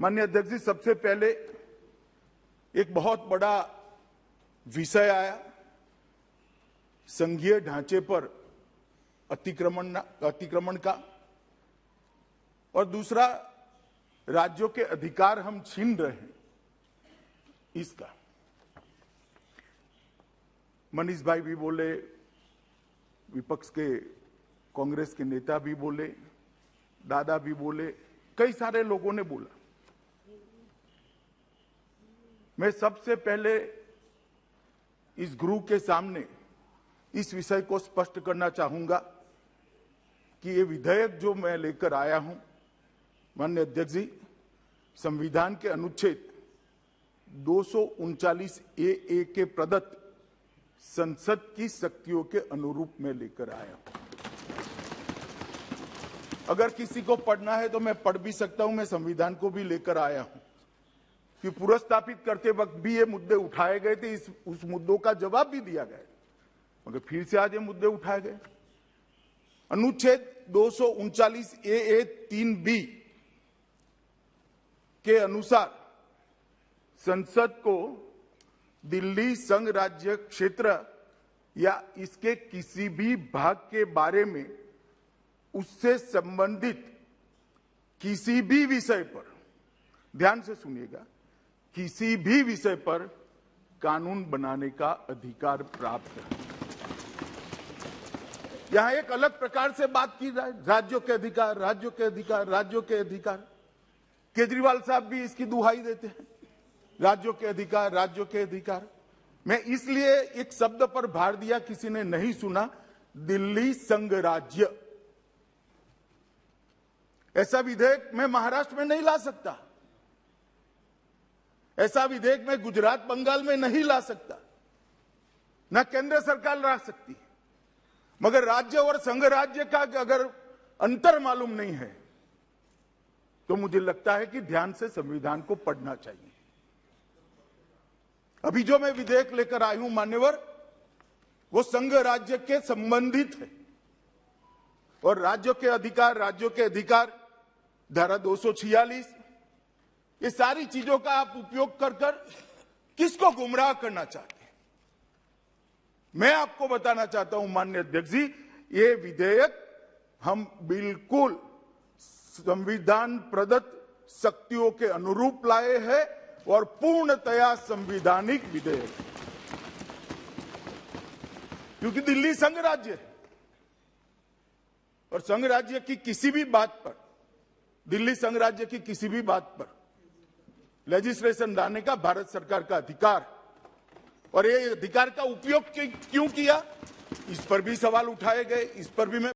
माननीय अध्यक्ष जी, सबसे पहले एक बहुत बड़ा विषय आया, संघीय ढांचे पर अतिक्रमण का, और दूसरा राज्यों के अधिकार हम छीन रहे हैं इसका। मनीष भाई भी बोले, विपक्ष के कांग्रेस के नेता भी बोले, दादा भी बोले, कई सारे लोगों ने बोला। मैं सबसे पहले इस गृह के सामने इस विषय को स्पष्ट करना चाहूंगा कि ये विधेयक जो मैं लेकर आया हूं, माननीय अध्यक्ष जी, संविधान के अनुच्छेद 239A के प्रदत्त संसद की शक्तियों के अनुरूप में लेकर आया हूं। अगर किसी को पढ़ना है तो मैं पढ़ भी सकता हूं, मैं संविधान को भी लेकर आया हूं कि पुनर्स्थापित करते वक्त भी ये मुद्दे उठाए गए थे, उस मुद्दों का जवाब भी दिया गया, मगर फिर से आज ये मुद्दे उठाए गए। अनुच्छेद 239A 3B के अनुसार संसद को दिल्ली संघ राज्य क्षेत्र या इसके किसी भी भाग के बारे में उससे संबंधित किसी भी विषय पर, ध्यान से सुनिएगा, किसी भी विषय पर कानून बनाने का अधिकार प्राप्त है। यहां एक अलग प्रकार से बात की जाए, राज्यों के अधिकार, राज्यों के अधिकार, राज्यों के अधिकार। केजरीवाल साहब भी इसकी दुहाई देते हैं, राज्यों के अधिकार, राज्यों के अधिकार। मैं इसलिए एक शब्द पर भार दिया, किसी ने नहीं सुना, दिल्ली संघ राज्य। ऐसा विधेयक मैं महाराष्ट्र में नहीं ला सकता, ऐसा विधेयक मैं गुजरात बंगाल में नहीं ला सकता, न केंद्र सरकार ला सकती। मगर राज्य और संघ राज्य का अगर अंतर मालूम नहीं है तो मुझे लगता है कि ध्यान से संविधान को पढ़ना चाहिए। अभी जो मैं विधेयक लेकर आई हूं मान्यवर, वो संघ राज्य के संबंधित है, और राज्यों के अधिकार, धारा 246, ये सारी चीजों का आप उपयोग कर किसको गुमराह करना चाहते हैं। मैं आपको बताना चाहता हूं माननीय अध्यक्ष जी, ये विधेयक हम बिल्कुल संविधान प्रदत्त शक्तियों के अनुरूप लाए हैं और पूर्णतया संवैधानिक विधेयक, क्योंकि दिल्ली संघ राज्य है और संघ राज्य की किसी भी बात पर, दिल्ली संघ राज्य की किसी भी बात पर लेजिस्लेशन लाने का भारत सरकार का अधिकार, और ये अधिकार का उपयोग क्यों किया, इस पर भी सवाल उठाए गए, इस पर भी मैं